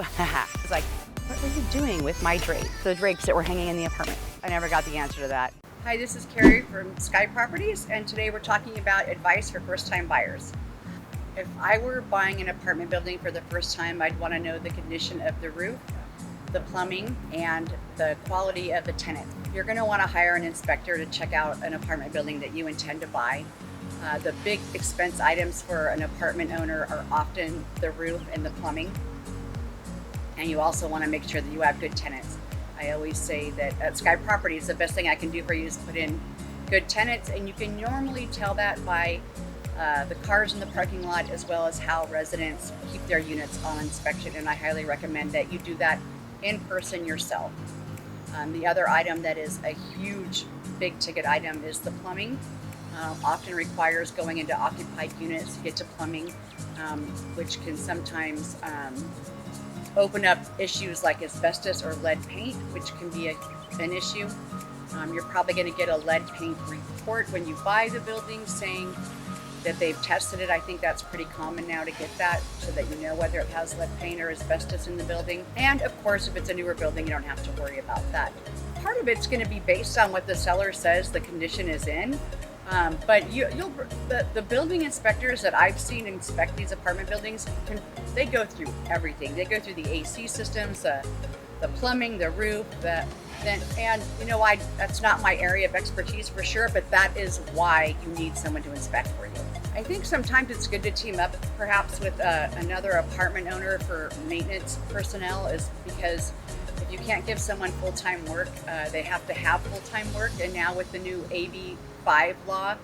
It's like, what were you doing with my drapes? The drapes that were hanging in the apartment. I never got the answer to that. Hi, this is Kari from Sky Properties, and today we're talking about advice for first-time buyers. If I were buying an apartment building for the first time, I'd want to know the condition of the roof, the plumbing, and the quality of the tenant. You're going to want to hire an inspector to check out an apartment building that you intend to buy. The big expense items for an apartment owner are often the roof and the plumbing. And you also want to make sure that you have good tenants. I always say that at Sky Properties, the best thing I can do for you is put in good tenants, and you can normally tell that by the cars in the parking lot, as well as how residents keep their units on inspection. And I highly recommend that you do that in person yourself. The other item that is a huge big ticket item is the plumbing. Often requires going into occupied units to get to plumbing, which can sometimes open up issues like asbestos or lead paint, which can be an issue. You're probably going to get a lead paint report when you buy the building saying that they've tested it. I think that's pretty common now to get that, so that you know whether it has lead paint or asbestos in the building. And of course, if it's a newer building, you don't have to worry about that. Part of it's going to be based on what the seller says the condition is in. But the building inspectors that I've seen inspect these apartment buildings, they go through everything. They go through the AC systems, the plumbing, the roof, and you know, that's not my area of expertise for sure, but that is why you need someone to inspect for you. I think sometimes it's good to team up perhaps with another apartment owner for maintenance personnel, is because if you can't give someone full-time work, they have to have full-time work. And now with the new AB 5 law,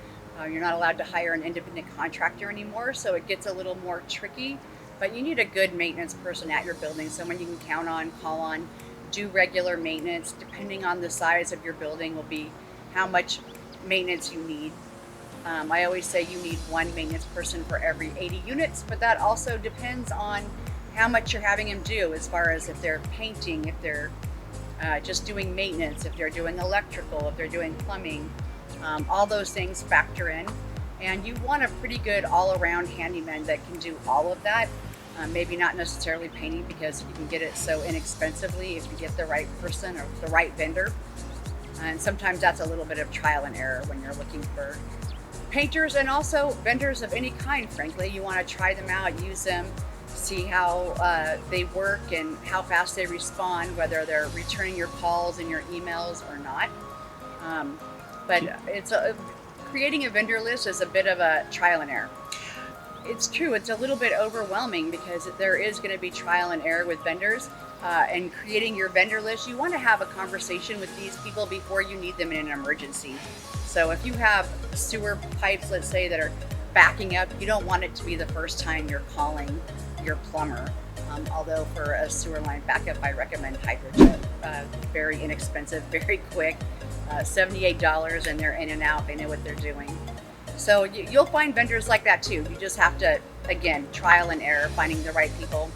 you're not allowed to hire an independent contractor anymore, so it gets a little more tricky. But you need a good maintenance person at your building, someone you can count on, call on, do regular maintenance. Depending on the size of your building will be how much maintenance you need. I always say you need one maintenance person for every 80 units, but that also depends on how much you're having them do, as far as if they're painting, if they're just doing maintenance, if they're doing electrical, if they're doing plumbing. All those things factor in, and you want a pretty good all-around handyman that can do all of that. Maybe not necessarily painting, because you can get it so inexpensively if you get the right person or the right vendor. And sometimes that's a little bit of trial and error when you're looking for painters, and also vendors of any kind. Frankly, you want to try them out, use them, see how they work and how fast they respond, whether they're returning your calls and your emails or not. But creating a vendor list is a bit of a trial and error. It's true, it's a little bit overwhelming because there is going to be trial and error with vendors. And creating your vendor list, you want to have a conversation with these people before you need them in an emergency. So if you have sewer pipes, let's say, that are backing up, you don't want it to be the first time you're calling your plumber. Although for a sewer line backup, I recommend Hydrojet. Very inexpensive, very quick, $78, and they're in and out. They know what they're doing. So you'll find vendors like that too. You just have to, again, trial and error, finding the right people.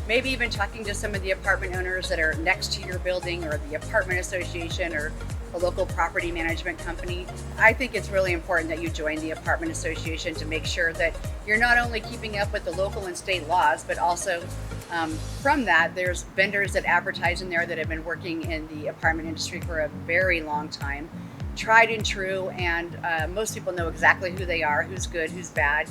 Maybe even talking to some of the apartment owners that are next to your building, or the apartment association, or a local property management company. I think it's really important that you join the apartment association to make sure that you're not only keeping up with the local and state laws, but also from that, there's vendors that advertise in there that have been working in the apartment industry for a very long time, tried and true, and most people know exactly who they are, who's good, who's bad.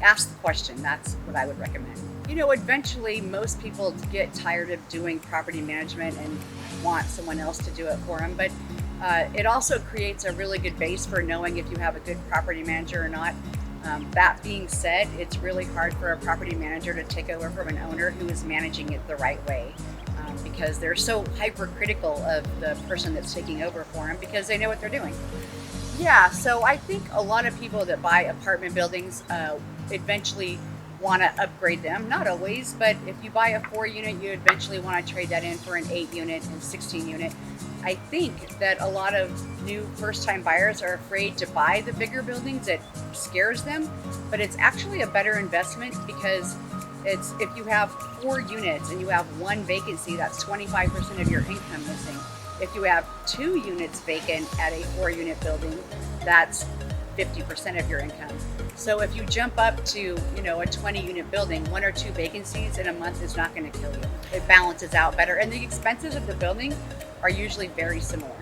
Ask the question. That's what I would recommend. You know, eventually most people get tired of doing property management and want someone else to do it for them, but it also creates a really good base for knowing if you have a good property manager or not. That being said, it's really hard for a property manager to take over from an owner who is managing it the right way, because they're so hypercritical of the person that's taking over for them, because they know what they're doing. Yeah, so I think a lot of people that buy apartment buildings eventually want to upgrade them. Not always, but if you buy a 4-unit, you eventually want to trade that in for an 8-unit and 16-unit. I think that a lot of new first-time buyers are afraid to buy the bigger buildings. It scares them, but it's actually a better investment, because if you have 4 units and you have 1 vacancy, that's 25% of your income missing. If you have 2 units vacant at a 4-unit building, that's 50% of your income. So if you jump up to, a 20 unit building, 1 or 2 vacancies in a month is not going to kill you. It balances out better. And the expenses of the building are usually very similar.